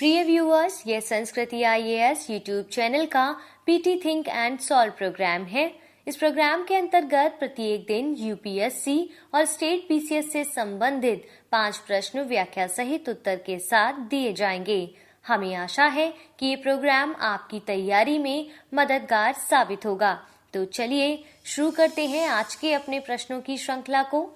प्रिय व्यूअर्स, ये Sanskriti IAS YouTube channel का PT think and solve programme है। इस प्रोग्राम के अंतर्गत प्रत्येक दिन UPSC और स्टेट PCS से संबंधित 5 प्रश्न व्याख्या सहित उत्तर के साथ दिए जाएंगे। हमें आशा है कि ये प्रोग्राम आपकी तैयारी में मददगार साबित होगा। तो चलिए शुरू करते हैं आज के अपने प्रश्नों की श्रृंखला को।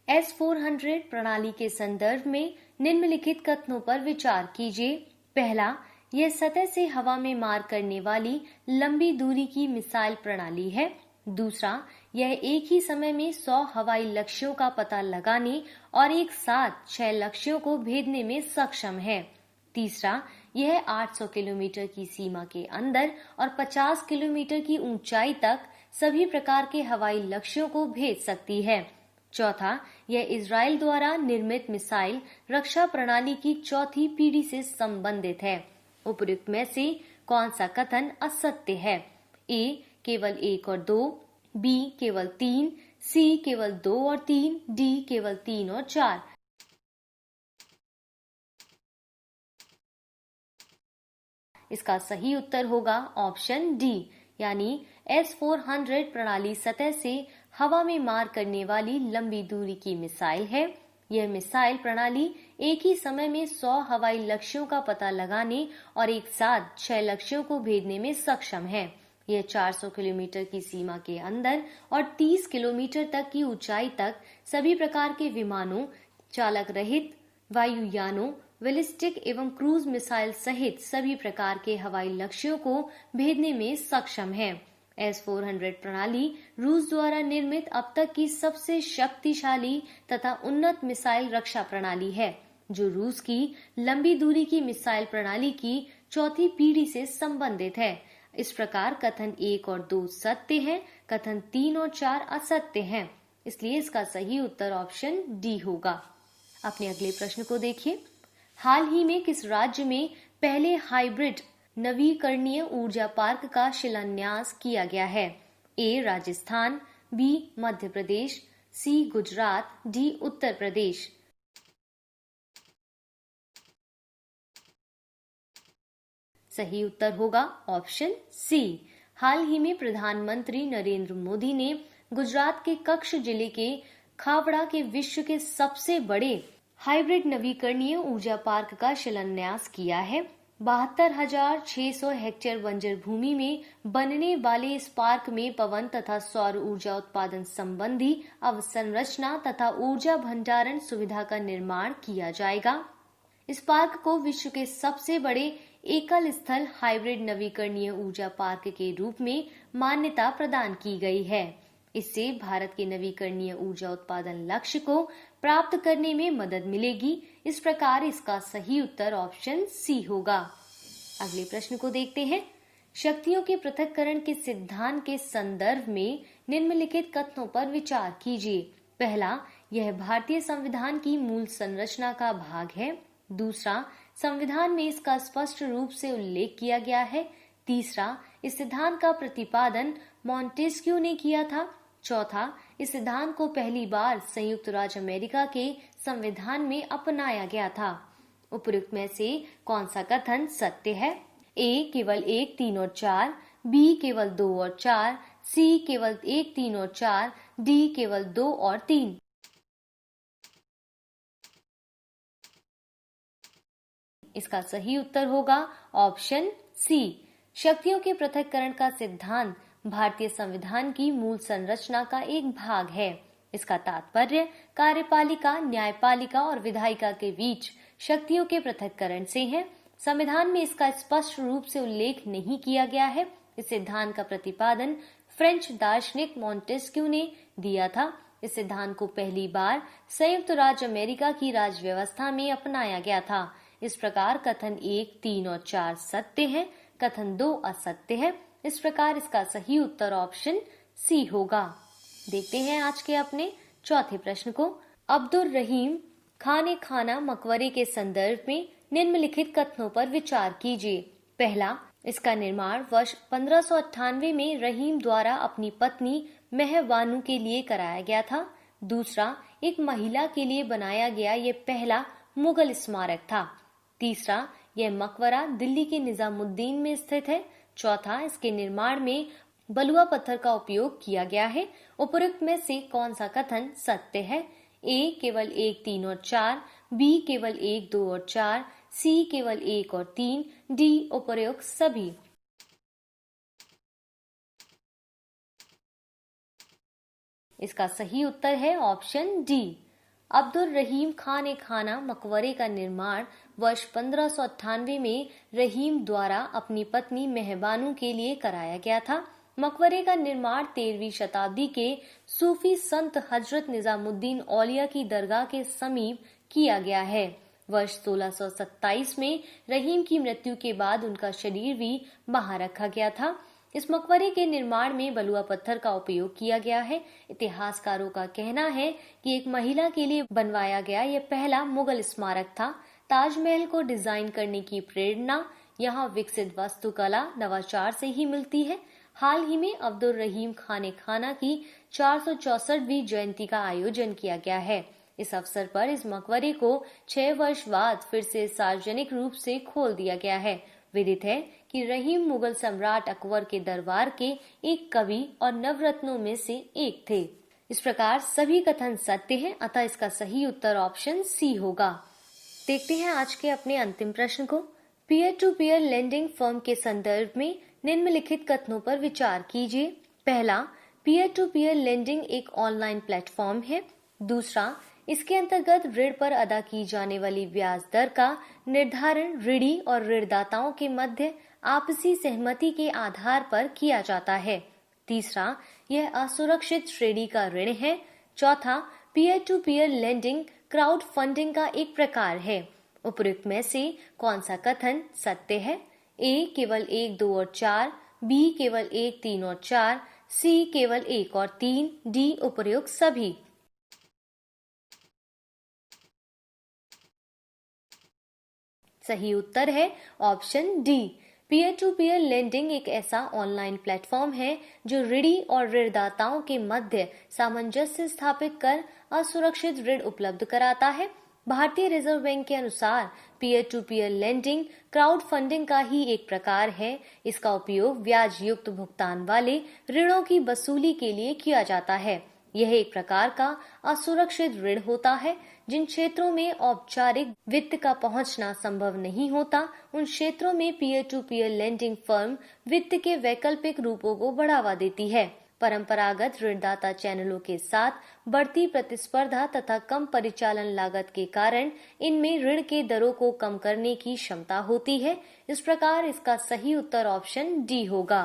S-400 प्रणाली के संदर्भ में निम्नलिखित कथनों पर विचार कीजिए। पहला, यह सतह से हवा में मार करने वाली लंबी दूरी की मिसाइल प्रणाली है। दूसरा, यह एक ही समय में 100 हवाई लक्ष्यों का पता लगाने और एक साथ 6 लक्ष्यों को भेदने में सक्षम है। तीसरा, यह 800 किलोमीटर की सीमा के अंदर और 50 किलोमीटर की ऊंचाई तक सभी प्रकार के हवाई लक्ष्यों को भेज सकती है। चौथा, यह इजराइल द्वारा निर्मित मिसाइल रक्षा प्रणाली की चौथी पीढ़ी से संबंधित है। उपयुक्त में से कौन सा कथन असत्य है? ए, केवल 1 और 2, बी, केवल 3, सी, केवल 2 और 3, डी, केवल 3 और 4। इसका सही उत्तर होगा ऑप्शन डी, यानी S-400 प्रणाली सतह से हवा में मार करने वाली लंबी दूरी की मिसाइल है। यह मिसाइल प्रणाली एक ही समय में 100 हवाई लक्ष्यों का पता लगाने और एक साथ 6 लक्ष्यों को भेजने में सक्षम है। यह 400 किलोमीटर की सीमा के अंदर और 30 किलोमीटर तक की ऊंचाई तक सभी प्रकार के विमानों, चालक रहित वायुयानों, बैलिस्टिक एवं क्रूज मिसाइल सहित सभी प्रकार के हवाई लक्ष्यों को भेजने में सक्षम है। S-400 प्रणाली रूस द्वारा निर्मित अब तक की सबसे शक्तिशाली तथा उन्नत मिसाइल रक्षा प्रणाली है, जो रूस की लंबी दूरी की मिसाइल प्रणाली की चौथी पीढ़ी से संबंधित है। इस प्रकार कथन 1 और 2 सत्य हैं, कथन 3 और 4 असत्य हैं। इसलिए इसका सही उत्तर ऑप्शन डी होगा। अपने अगले प्रश्न को देखिए। हाल ही में किस राज्य में पहले हाइब्रिड नवीकरणीय ऊर्जा पार्क का शिलान्यास किया गया है? ए, राजस्थान, बी, मध्य प्रदेश, सी, गुजरात, डी, उत्तर प्रदेश। सही उत्तर होगा ऑप्शन सी। हाल ही में प्रधानमंत्री नरेंद्र मोदी ने गुजरात के कच्छ जिले के खावड़ा के विश्व के सबसे बड़े हाइब्रिड नवीकरणीय ऊर्जा पार्क का शिलान्यास किया है। 72,600 हेक्टेयर बंजर भूमि में बनने वाले इस पार्क में पवन तथा सौर ऊर्जा उत्पादन संबंधी अवसंरचना तथा ऊर्जा भंडारण सुविधा का निर्माण किया जाएगा। इस पार्क को विश्व के सबसे बड़े एकल स्थल हाइब्रिड नवीकरणीय ऊर्जा पार्क के रूप में मान्यता प्रदान की गई है। इससे भारत के नवीकरणीय ऊर्जा उत्पादन लक्ष्य को प्राप्त करने में मदद मिलेगी। इस प्रकार इसका सही उत्तर ऑप्शन सी होगा। अगले प्रश्न को देखते हैं। शक्तियों के पृथक्करण के सिद्धांत के संदर्भ में निम्नलिखित कथनों पर विचार कीजिए। पहला, यह भारतीय संविधान की मूल संरचना का भाग है। दूसरा, संविधान में इसका स्पष्ट रूप से उल्लेख किया गया है। तीसरा, इस सिद्धांत का प्रतिपादन मॉन्टेस्क्यू ने किया था। चौथा, इस सिद्धांत को पहली बार संयुक्त राज्य अमेरिका के संविधान में अपनाया गया था। उपयुक्त में से कौन सा कथन सत्य है? ए, केवल 1, 3 और 4, बी, केवल 2 और 4, सी, केवल 1, 3 और 4, डी, केवल 2 और 3। इसका सही उत्तर होगा ऑप्शन सी। शक्तियों के पृथक्करण का सिद्धांत भारतीय संविधान की मूल संरचना का एक भाग है। इसका तात्पर्य कार्यपालिका, न्यायपालिका और विधायिका के बीच शक्तियों के पृथक्करण से है। संविधान में इसका स्पष्ट रूप से उल्लेख नहीं किया गया है। इस सिद्धांत का प्रतिपादन फ्रेंच दार्शनिक मॉन्टेस्क्यू ने दिया था। इस सिद्धांत को पहली बार संयुक्त राज्य अमेरिका की राज्य व्यवस्था में अपनाया गया था। इस प्रकार कथन 1, 3 और 4 सत्य है, कथन 2 असत्य है। इस प्रकार इसका सही उत्तर ऑप्शन सी होगा। देखते हैं आज के अपने चौथे प्रश्न को। अब्दुल रहीम खान खाना मकबरे के संदर्भ में निम्नलिखित कथनों पर विचार कीजिए। पहला, इसका निर्माण वर्ष 1598 में रहीम द्वारा अपनी पत्नी मेहबानू के लिए कराया गया था। दूसरा, एक महिला के लिए बनाया गया ये पहला मुगल स्मारक था। तीसरा, यह मकबरा दिल्ली के निजामुद्दीन में स्थित है। चौथा, इसके निर्माण में बलुआ पत्थर का उपयोग किया गया है। उपरोक्त में से कौन सा कथन सत्य है? ए केवल 1, 3 और 4, बी केवल 1, 2 और 4, सी केवल 1 और 3, डी उपरोक्त सभी। इसका सही उत्तर है ऑप्शन डी। अब्दुल रहीम खान ए खाना मकबरे का निर्माण वर्ष 1598 में रहीम द्वारा अपनी पत्नी मेहबानों के लिए कराया गया था। मकबरे का निर्माण 13वीं शताब्दी के सूफी संत हजरत निजामुद्दीन औलिया की दरगाह के समीप किया गया है। वर्ष 1627 में रहीम की मृत्यु के बाद उनका शरीर भी वहां रखा गया था। इस मकबरे के निर्माण में बलुआ पत्थर का उपयोग किया गया है। इतिहासकारों का कहना है कि एक महिला के लिए बनवाया गया यह पहला मुगल स्मारक था। ताजमहल को डिजाइन करने की प्रेरणा यहाँ विकसित वास्तुकला नवाचार से ही मिलती है। हाल ही में अब्दुल रहीम खान ए खाना की 464वीं जयंती का आयोजन किया गया है। इस अवसर पर इस मकबरे को 6 वर्ष बाद फिर से सार्वजनिक रूप से खोल दिया गया है। विदित है कि रहीम मुगल सम्राट अकबर के दरबार के एक कवि और नवरत्नों में से एक थे। इस प्रकार सभी कथन सत्य हैं, अतः इसका सही उत्तर ऑप्शन सी होगा। देखते हैं आज के अपने अंतिम प्रश्न को। Peer to peer lending firm के संदर्भ में निम्नलिखित कथनों पर विचार कीजिए। पहला, पीयर टू पीयर लेंडिंग एक ऑनलाइन प्लेटफॉर्म है। दूसरा, इसके अंतर्गत ऋण पर अदा की जाने वाली ब्याज दर का निर्धारण ऋणी और ऋणदाताओं के मध्य आपसी सहमति के आधार पर किया जाता है। तीसरा, यह असुरक्षित श्रेणी का ऋण है। चौथा, peer to peer lending crowd funding का एक प्रकार है। उपरोक्त में से कौन सा कथन सत्य है? ए केवल 1, 2 और 4, बी केवल 1, 3 और 4, सी केवल 1 और 3, डी उपरोक्त सभी। सही उत्तर है option D. Peer to peer lending एक ऐसा ऑनलाइन प्लेटफॉर्म है जो ऋणी और ऋणदाताओं के मध्य सामंजस्य स्थापित कर असुरक्षित ऋण उपलब्ध कराता है। भारतीय रिजर्व बैंक के अनुसार peer to peer lending crowd funding का ही एक प्रकार है। इसका उपयोग ब्याज युक्त भुगतान वाले ऋणों की वसूली के लिए किया जाता है। यह एक प्रकार का असुरक्षित ऋण होता है। जिन क्षेत्रों में औपचारिक वित्त का पहुंचना संभव नहीं होता, उन क्षेत्रों में peer to peer lending firm वित्त के वैकल्पिक रूपों को बढ़ावा देती है। परंपरागत ऋणदाता चैनलों के साथ बढ़ती प्रतिस्पर्धा तथा कम परिचालन लागत के कारण इनमें ऋण के दरों को कम करने की क्षमता होती है। इस प्रकार इसका सही उत्तर ऑप्शन डी होगा।